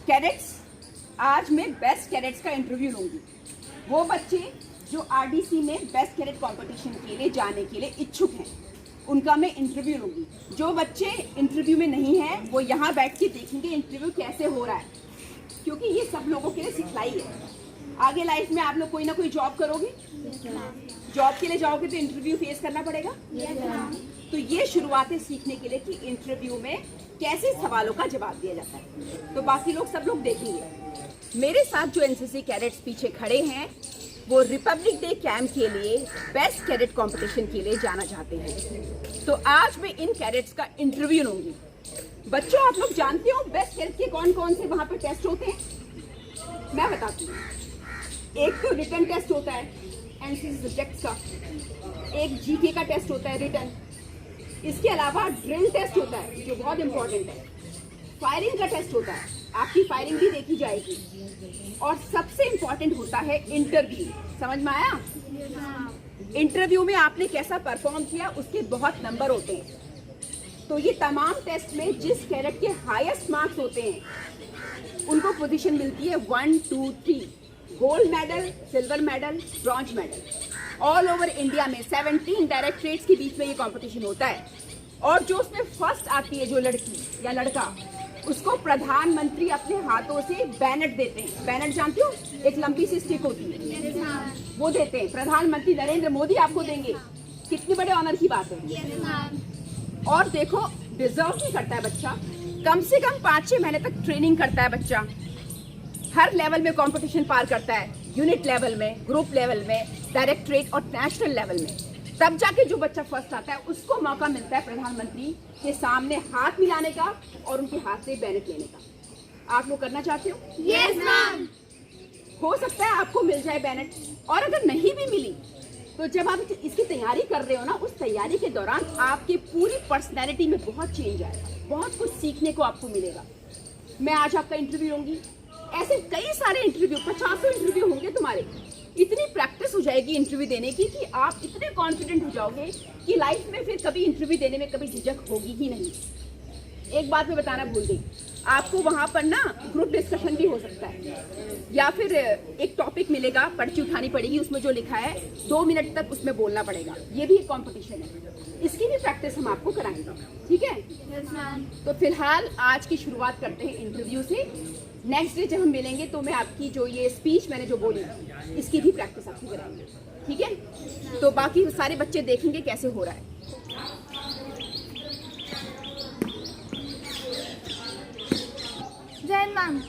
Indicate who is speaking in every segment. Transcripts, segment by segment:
Speaker 1: Cadets, आज मैं best cadets का इंटरव्यू लूंगी। वो बच्चे जो आरडीसी में बेस्ट कैडेट कंपटीशन के लिए जाने के लिए इच्छुक हैं, उनका मैं इंटरव्यू लूंगी। जो बच्चे इंटरव्यू में नहीं हैं वो यहाँ बैठ के देखेंगे इंटरव्यू कैसे हो रहा है, क्योंकि ये सब लोगों के लिए सिखलाई है। आगे लाइफ में आप लोग कोई ना कोई जॉब करोगे, जॉब के लिए जाओगे तो इंटरव्यू फेस करना पड़ेगा। तो ये शुरुआत है सीखने के लिए कि इंटरव्यू में कैसे सवालों का जवाब दिया जाता है। तो बाकी लोग सब लोग देखेंगे। मेरे साथ जो एनसीसी कैडेट्स पीछे खड़े हैं वो रिपब्लिक डे कैंप के लिए बेस्ट कैडेट कंपटीशन के लिए जाना चाहते हैं। तो आज मैं इन कैडेट्स का इंटरव्यू लूंगी। बच्चों, आप लोग जानते हो बेस्ट कैडेट के कौन कौन से वहां पे टेस्ट होते हैं? मैं बताती हूँ। एक तो रिटन टेस्ट होता है एनसीसी सब्जेक्ट्स का, एक जीके का टेस्ट होता है रिटन, इसके अलावा ड्रिल टेस्ट होता है जो बहुत इंपॉर्टेंट है, फायरिंग का टेस्ट होता है, आपकी फायरिंग भी देखी जाएगी, और सबसे इंपॉर्टेंट होता है इंटरव्यू। समझ में आया? इंटरव्यू में आपने कैसा परफॉर्म किया उसके बहुत नंबर होते हैं। तो ये तमाम टेस्ट में जिस कैडेट के हाईएस्ट मार्क्स होते हैं उनको पोजीशन मिलती है 1, 2, 3, gold medal, silver medal, bronze medal. All over India में 17 डायरेक्टरेट्स के बीच में ये कंपटीशन होता है, और जो उसमें फर्स्ट आती है जो लड़की या लड़का, उसको प्रधानमंत्री अपने हाथों से बैनर देते हैं। बैनर जानते हो? एक लंबी सी स्टिक होती है, वो देते हैं। प्रधानमंत्री नरेंद्र मोदी आपको देंगे। कितनी बड़े ऑनर की बात है। और देखो, डिजर्व भी करता है बच्चा। कम से कम 5-6 महीने तक ट्रेनिंग करता है बच्चा, हर लेवल में कंपटीशन पार करता है, यूनिट लेवल में, ग्रुप लेवल में, डायरेक्टरेट और नेशनल लेवल में। तब जाके जो बच्चा फर्स्ट आता है उसको मौका मिलता है प्रधानमंत्री के सामने हाथ मिलाने का और उनके हाथ से बैनर लेने का। आप लोग करना चाहते हो?
Speaker 2: Yes ma'am.
Speaker 1: हो सकता है आपको मिल जाए बैनर, और अगर नहीं भी मिली तो जब आप इसकी तैयारी कर रहे हो ना, उस तैयारी के दौरान आपकी पूरी पर्सनैलिटी में बहुत चेंज आएगा, बहुत कुछ सीखने को आपको मिलेगा। मैं आज आपका इंटरव्यू लूंगी। ऐसे कई सारे इंटरव्यू, 50 इंटरव्यू होंगे तुम्हारे। इतनी प्रैक्टिस हो जाएगी इंटरव्यू देने की कि आप इतने कॉन्फिडेंट हो जाओगे कि लाइफ में फिर कभी इंटरव्यू देने में कभी झिझक होगी ही नहीं। एक बात मैं बताना भूल गई, आपको वहाँ पर ना ग्रुप डिस्कशन भी हो सकता है, या फिर एक टॉपिक मिलेगा, पर्ची उठानी पड़ेगी, उसमें जो लिखा है 2 मिनट तक उसमें बोलना पड़ेगा। ये भी एक कॉम्पिटिशन है, इसकी भी प्रैक्टिस हम आपको कराएंगे। ठीक है?
Speaker 2: Yes ma'am.
Speaker 1: तो फिलहाल आज की शुरुआत करते हैं इंटरव्यू से। नेक्स्ट डे जब हम मिलेंगे तो मैं आपकी जो ये स्पीच मैंने जो बोली इसकी भी प्रैक्टिस आपकी कराएंगे। ठीक है? तो बाकी सारे बच्चे देखेंगे कैसे हो रहा है।
Speaker 2: जय हिंद मैम।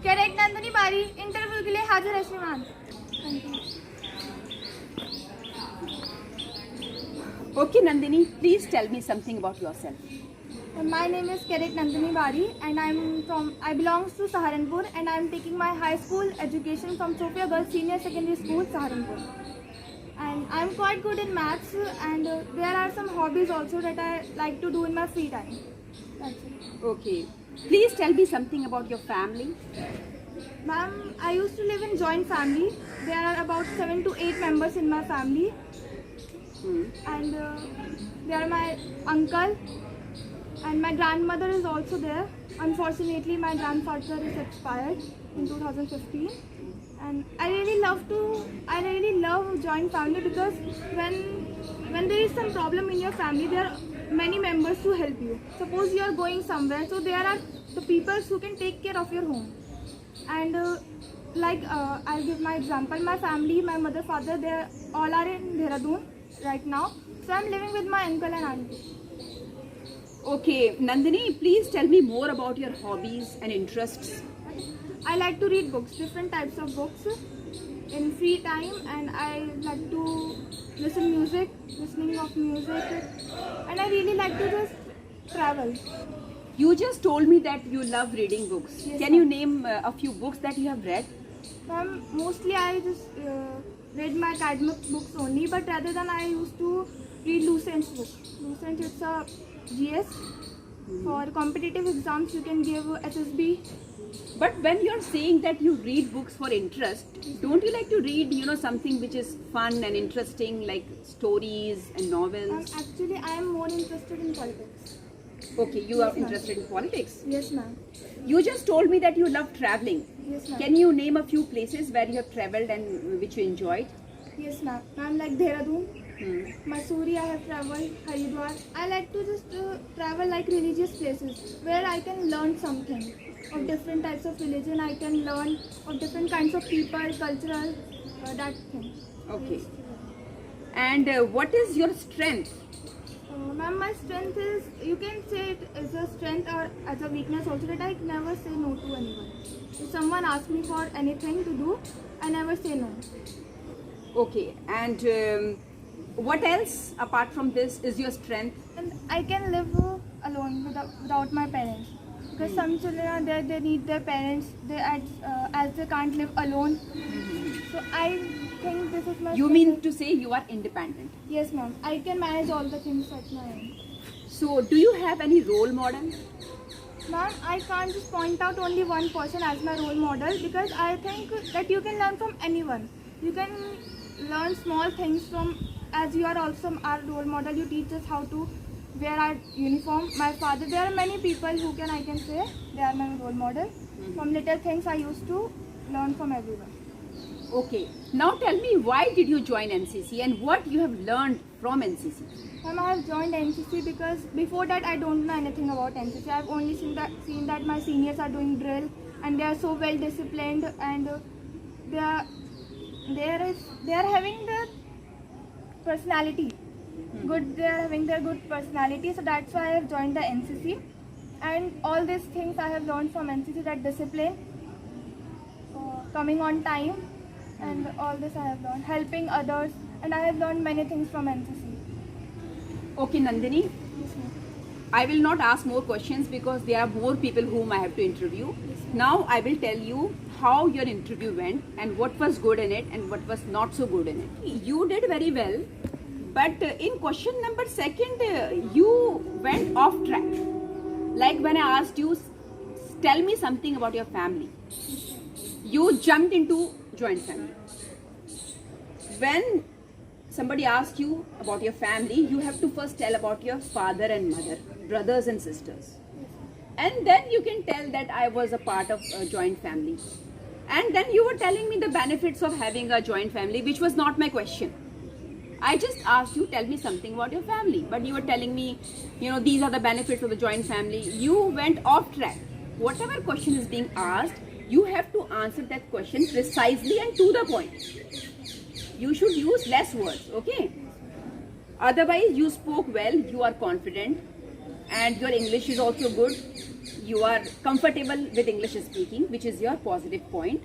Speaker 2: कैडेट नंदिनी बारी इंटरव्यू के लिए हाजिर है श्रीमान।
Speaker 1: Okay Nandini, please tell me something about yourself.
Speaker 2: My name is Cadet Nandini Bari and I belongs to Saharanpur and I am taking my high school education from Sophia Girls Senior Secondary School, Saharanpur. And I am quite good in maths and there are some hobbies also that I like to do in my free time. That's it.
Speaker 1: Okay, please tell me something about your family.
Speaker 2: Ma'am, I used to live in joint family. There are about 7 to 8 members in my family. And they are my uncle. And my grandmother is also there. Unfortunately, my grandfather is expired in 2015. And I really love joint family because when there is some problem in your family, there are many members to help you. Suppose you are going somewhere, so there are the people who can take care of your home. And I'll give my example. My family, my mother, father, they all are in Dehradun right now. So I'm living with my uncle and auntie.
Speaker 1: Okay, Nandini, please tell me more about your hobbies and interests.
Speaker 2: I like to read books, different types of books in free time, and I like to listening of music, and I really like to just travel.
Speaker 1: You just told me that you love reading books.
Speaker 2: Yes,
Speaker 1: Can you name a few books that you have read?
Speaker 2: Mostly I just read my academic books only, but rather than I used to read Lucent's book. Lucent, it's a GS. For competitive exams you can give SSB.
Speaker 1: But when you're saying that you read books for interest, don't you like to read, something which is fun and interesting, like stories and novels?
Speaker 2: Actually, I am more interested in politics.
Speaker 1: Okay, you are
Speaker 2: Yes, ma'am.
Speaker 1: interested in politics.
Speaker 2: Yes, ma'am.
Speaker 1: You just told me that you love traveling.
Speaker 2: Yes, ma'am.
Speaker 1: Can you name a few places where you have traveled and which you enjoyed?
Speaker 2: Yes, ma'am. Ma'am, like Dehradun,
Speaker 1: Hmm.
Speaker 2: Masuri, I have traveled, Haridwar. I like to just travel like religious places where I can learn something of different types of religion. I can learn of different kinds of people, cultural, that thing.
Speaker 1: Okay. And what is your strength?
Speaker 2: Ma'am, my strength is, you can say it as a strength or as a weakness also, that I never say no to anyone. If someone asks me for anything to do, I never say no.
Speaker 1: Okay. And what else apart from this is your strength?
Speaker 2: And I can live alone without my parents. Because some children are there, they need their parents, as they can't live alone. So I think this is my
Speaker 1: You
Speaker 2: strength.
Speaker 1: mean to say you are independent.
Speaker 2: Yes, ma'am. I can manage all the things at my own.
Speaker 1: So do you have any role model?
Speaker 2: Ma'am, I can't just point out only one person as my role model, because I think that you can learn from anyone. You can learn small things from, as you are also our role model. You teach us how to wear our uniform. My father, there are many people who I can say they are my role model. From little things I used to learn from everyone.
Speaker 1: Okay. Now tell me, why did you join NCC and what you have learned from NCC?
Speaker 2: Ma'am, I have joined NCC because before that I don't know anything about NCC. I have only seen that my seniors are doing drill and they are so well disciplined, and they are having their personality. Good, they are having their good personality. So that's why I have joined the NCC, and all these things I have learned from NCC, that discipline, coming on time, and all this I have learned, helping others, and I have learned many things from NCC.
Speaker 1: Okay, Nandini.
Speaker 2: Yes, ma'am.
Speaker 1: I will not ask more questions because there are more people whom I have to interview. Now I will tell you how your interview went and what was good in it and what was not so good in it. You did very well, but in question number second, you went off track. Like when I asked you, tell me something about your family. You jumped into joint family. When somebody asks you about your family, you have to first tell about your father and mother, brothers and sisters. And then you can tell that I was a part of a joint family. And then you were telling me the benefits of having a joint family, which was not my question. I just asked you, tell me something about your family. But you were telling me, these are the benefits of the joint family. You went off track. Whatever question is being asked, you have to answer that question precisely and to the point. You should use less words, okay? Otherwise, you spoke well, you are confident, and your English is also good. You are comfortable with English speaking, which is your positive point,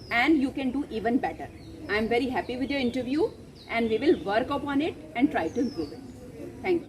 Speaker 1: and you can do even better. I am very happy with your interview, and we will work upon it and try to improve it. Thank you.